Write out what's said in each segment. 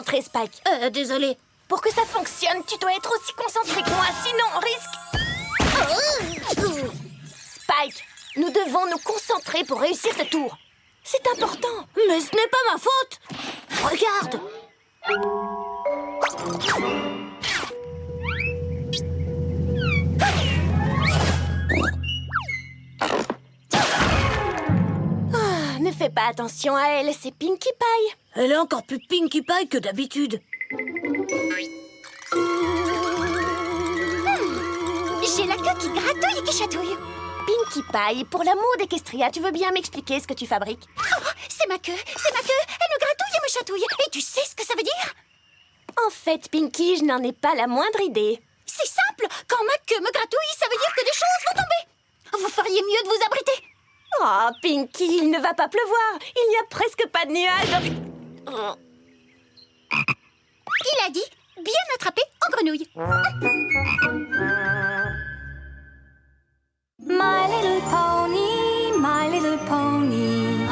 concentré, Spike. Désolé. Pour que ça fonctionne, tu dois être aussi concentré que moi, sinon on risque... Spike, nous devons nous concentrer pour réussir ce tour. C'est important. Mais ce n'est pas ma faute. Regarde. Ne fais pas attention à elle, c'est Pinkie Pie. Elle est encore plus Pinkie Pie que d'habitude. J'ai la queue qui gratouille et qui chatouille. Pinkie Pie, pour l'amour d'Equestria, tu veux bien m'expliquer ce que tu fabriques? Oh, c'est ma queue. Elle me gratouille et me chatouille. Et tu sais ce que ça veut dire? En fait, Pinkie, je n'en ai pas la moindre idée. C'est simple. Quand ma queue me gratouille, ça veut dire que des choses vont tomber. Vous feriez mieux de vous abriter. Oh, Pinkie, il ne va pas pleuvoir. Il n'y a presque pas de nuages. Il a dit bien attrapé en grenouille. My little pony, my little pony.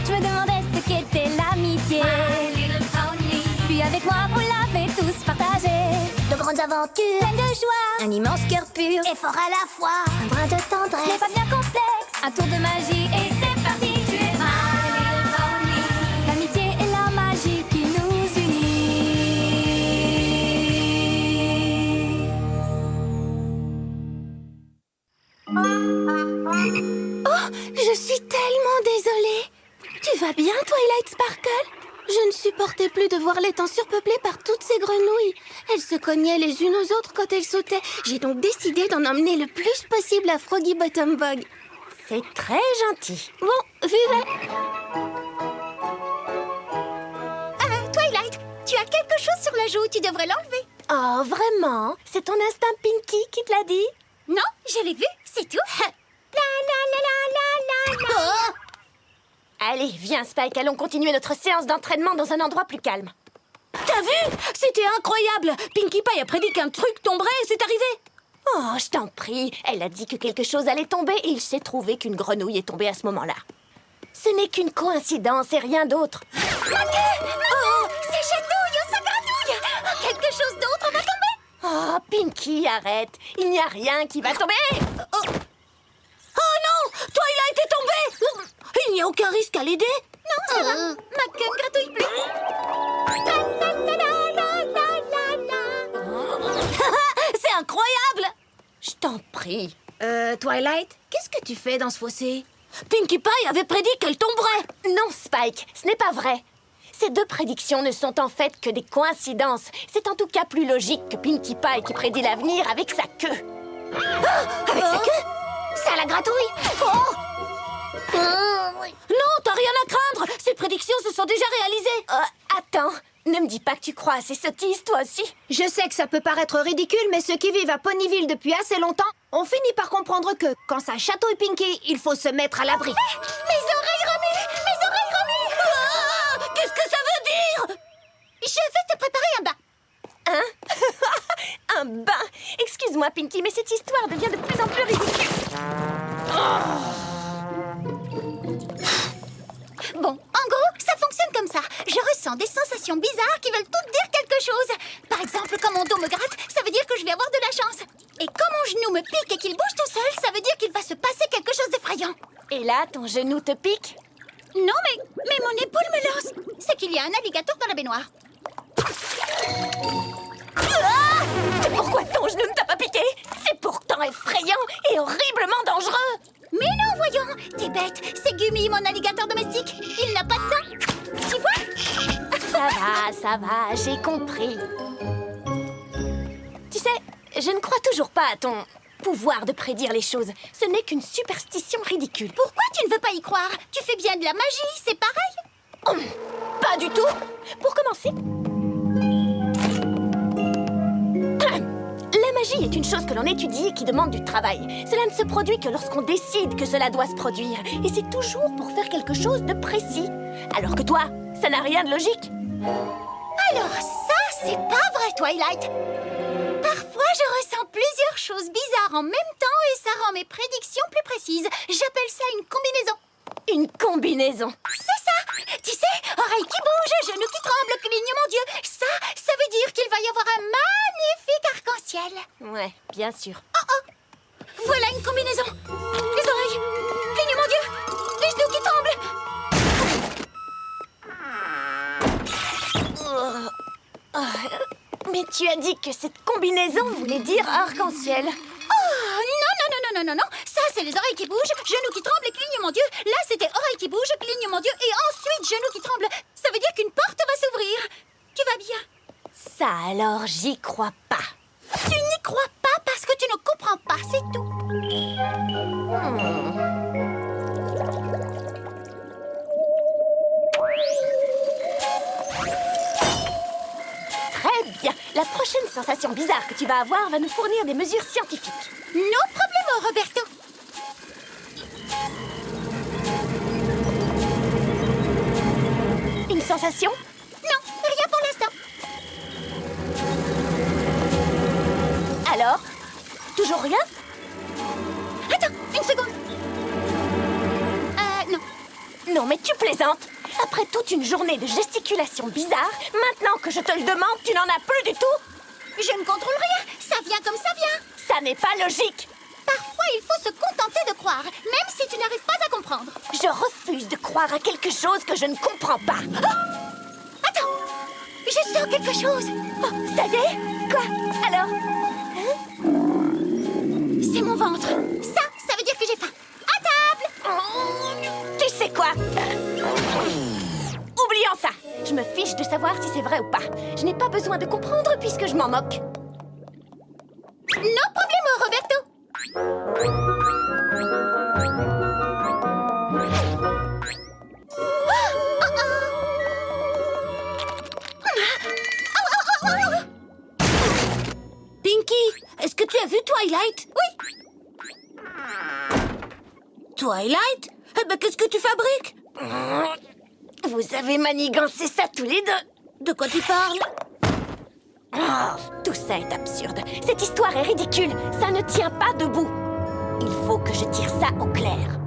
Je me demandais ce qu'était l'amitié. Puis avec moi, vous l'avez tous partagé. De grandes aventures, Pleine de joie, un immense cœur pur et fort à la fois, un brin de ce n'est tendresse. pas bien complexe. Un tour de magie et c'est parti. Tu es my little pony. L'amitié et la magie qui nous unit. Oh, je suis tellement désolée. Tu vas bien, Twilight Sparkle? Je ne supportais plus de voir l'étang surpeuplé par toutes ces grenouilles. Elles se cognaient les unes aux autres quand elles sautaient. J'ai donc décidé d'en emmener le plus possible à Froggy Bottom Bog. C'est très gentil. Bon, vivez. Twilight, tu as quelque chose sur la joue, tu devrais l'enlever. Oh, vraiment? C'est ton instinct Pinkie qui te l'a dit? Non, je l'ai vu, c'est tout. La la la la la la. Allez, viens, Spike, allons continuer notre séance d'entraînement dans un endroit plus calme. T'as vu? C'était incroyable. Pinkie Pie a prédit qu'un truc tomberait et c'est arrivé. Oh, je t'en prie. Elle a dit que quelque chose allait tomber et il s'est trouvé qu'une grenouille est tombée à ce moment-là. Ce n'est qu'une coïncidence et rien d'autre. Ma queue! Oh, ça chatouille, ça gratouille. Oh, quelque chose d'autre va tomber. Oh, Pinkie, arrête. Il n'y a rien qui va tomber. Oh non! Twilight est tombée! Il n'y a aucun risque à l'aider? Non, ça va. Ma queue ne gratouille plus. La la la la la la la. C'est incroyable! Je t'en prie. Twilight, qu'est-ce que tu fais dans ce fossé? Pinkie Pie avait prédit qu'elle tomberait. Non, Spike, ce n'est pas vrai. Ces deux prédictions ne sont en fait que des coïncidences. C'est en tout cas plus logique que Pinkie Pie qui prédit l'avenir avec sa queue. Avec sa queue? Ça la gratouille. Oh. Non, t'as rien à craindre. Ces prédictions se sont déjà réalisées. Attends, ne me dis pas que tu crois à ces sottises, toi aussi. Je sais que ça peut paraître ridicule, mais ceux qui vivent à Ponyville depuis assez longtemps ont fini par comprendre que, quand ça chatouille Pinkie, il faut se mettre à l'abri. Mes oreilles remuent. Mes oreilles remuent. Qu'est-ce que ça veut dire? Je vais te préparer un bain. Hein? Un bain? Excuse-moi, Pinkie, mais cette histoire devient de plus en plus ridicule. Bon, en gros, ça fonctionne comme ça. Je ressens des sensations bizarres qui veulent toutes dire quelque chose. Par exemple, quand mon dos me gratte, ça veut dire que je vais avoir de la chance. Et quand mon genou me pique et qu'il bouge tout seul, ça veut dire qu'il va se passer quelque chose d'effrayant. Et là, ton genou te pique? Non, mais mon épaule me lance. C'est qu'il y a un alligator dans la baignoire. Pourquoi ton genou ne t'a pas piqué? C'est pourtant effrayant et horriblement dangereux. Mais non, voyons. T'es bête. C'est Gummy, mon alligator domestique. Il n'a pas de dents. Tu vois? Ça va, j'ai compris. Tu sais, je ne crois toujours pas à ton pouvoir de prédire les choses. Ce n'est qu'une superstition ridicule. Pourquoi tu ne veux pas y croire? Tu fais bien de la magie, c'est pareil. Pas du tout. Pour commencer, la magie est une chose que l'on étudie et qui demande du travail. Cela ne se produit que lorsqu'on décide que cela doit se produire. Et c'est toujours pour faire quelque chose de précis. Alors que toi, ça n'a rien de logique. Alors ça, c'est pas vrai, Twilight. Parfois, je ressens plusieurs choses bizarres en même temps et ça rend mes prédictions plus précises. J'appelle ça une combinaison. Une combinaison. C'est ça. Tu sais, oreille qui bouge, genou qui tremble, clignement d'yeux. Ça veut dire qu'il va y avoir un magnifique arc-en-ciel. Ouais, bien sûr. Voilà une combinaison. Les oreilles, clignement d'yeux, les genoux qui tremblent. Mais tu as dit que cette combinaison voulait dire arc-en-ciel. Non. Ça, c'est les oreilles qui bougent, genoux qui tremblent et clignement d'yeux. Là, c'était oreilles qui bougent, clignement d'yeux et ensuite genoux qui tremblent. Ça veut dire qu'une porte va s'ouvrir. Tu vas bien? Ça alors, j'y crois pas. Tu n'y crois pas parce que tu ne comprends pas, c'est tout. Très bien. La prochaine sensation bizarre que tu vas avoir va nous fournir des mesures scientifiques. No problemo, Roberto. Une sensation? Non, rien pour l'instant. Alors? Toujours rien? Attends, une seconde. Non. Non, mais tu plaisantes. Après toute une journée de gesticulation bizarre, maintenant que je te le demande, tu n'en as plus du tout? Je ne contrôle rien. Ça vient comme ça vient. Ça n'est pas logique. Parfois, il faut se contenter de croire, même si tu n'arrives pas à comprendre. Je refuse de croire à quelque chose que je ne comprends pas. Attends, je sens quelque chose. Oh, ça y est? Quoi? Alors? C'est mon ventre. Ça veut dire que j'ai faim. À table. Tu sais quoi? Oublions ça. Je me fiche de savoir si c'est vrai ou pas. Je n'ai pas besoin de comprendre puisque je m'en moque. No problemo, Roberto. Pinky, est-ce que tu as vu Twilight? Oui. Twilight? Eh ben, qu'est-ce que tu fabriques? Vous avez manigancé ça tous les deux. De quoi tu parles? Oh, tout ça est absurde. Cette histoire est ridicule. Ça ne tient pas debout. Il faut que je tire ça au clair.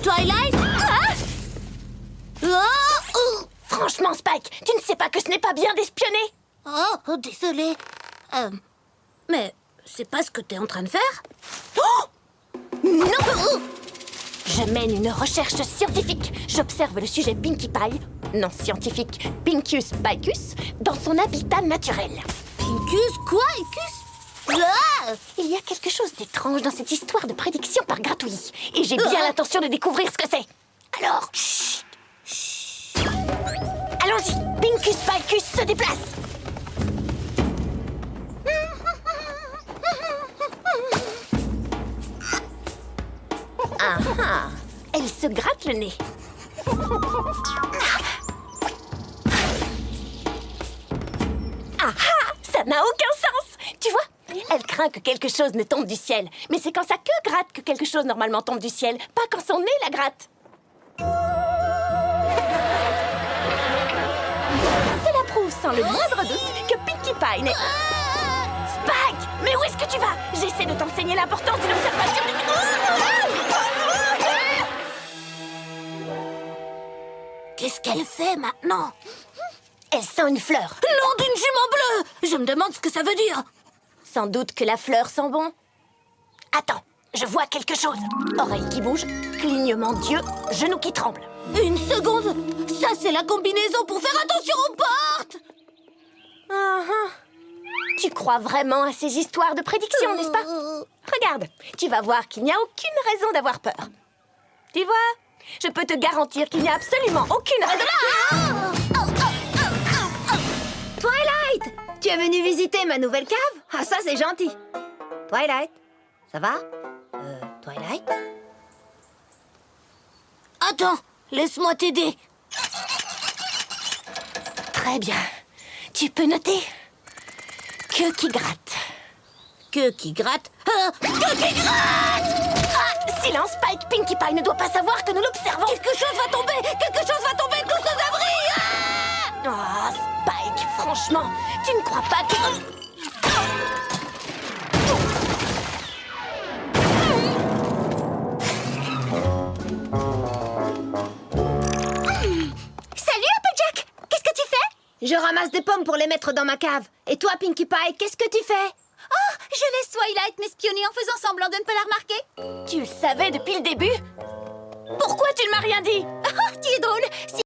Twilight? Franchement, Spike, tu ne sais pas que ce n'est pas bien d'espionner? Oh, désolé. Mais c'est pas ce que t'es en train de faire? Oh! Non! Je mène une recherche scientifique. J'observe le sujet Pinkie Pie, non scientifique, Pinkus Picus, dans son habitat naturel. Pinkus, quoi, Icus? Il y a quelque chose d'étrange dans cette histoire de prédiction par gratouillis. Et j'ai bien l'intention de découvrir ce que c'est. Alors, chut! Allons-y, Pinkus Picus se déplace. Ah ah, elle se gratte le nez. Ah ah, ça n'a aucun sens. Tu vois, elle craint que quelque chose ne tombe du ciel. Mais c'est quand sa queue gratte que quelque chose normalement tombe du ciel, pas quand son nez la gratte. Cela prouve sans le moindre doute que Pinkie Pie n'est... Spike, mais où est-ce que tu vas? J'essaie de t'enseigner l'importance d'une observation du... Qu'est-ce qu'elle fait maintenant? Elle sent une fleur. Nom d'une jument bleue! Je me demande ce que ça veut dire. Sans doute que la fleur sent bon. Attends, je vois quelque chose. Oreille qui bouge, clignement d'yeux, genou qui tremble. Une seconde! Ça, c'est la combinaison pour faire attention aux portes! Tu crois vraiment à ces histoires de prédiction, n'est-ce pas? Regarde, tu vas voir qu'il n'y a aucune raison d'avoir peur. Tu vois? Je peux te garantir qu'il n'y a absolument aucune raison... Twilight, tu es venue visiter ma nouvelle cave? Ah, ça, c'est gentil. Twilight, ça va? Twilight? Attends, laisse-moi t'aider. Très bien. Tu peux noter. Queue qui gratte. Queue qui gratte. Queue qui gratte! Ah, silence, Spike. Pinkie Pie ne doit pas savoir que nous l'observons. Quelque chose va tomber. Quelque chose va tomber tous aux abris. Ah! Oh, Spike, franchement, tu ne crois pas que... Salut, Applejack! Qu'est-ce que tu fais? Je ramasse des pommes pour les mettre dans ma cave. Et toi, Pinkie Pie, qu'est-ce que tu fais? Oh, je laisse Twilight m'espionner en faisant semblant de ne pas la remarquer. Tu le savais depuis le début? Pourquoi tu ne m'as rien dit? Oh, tu es drôle.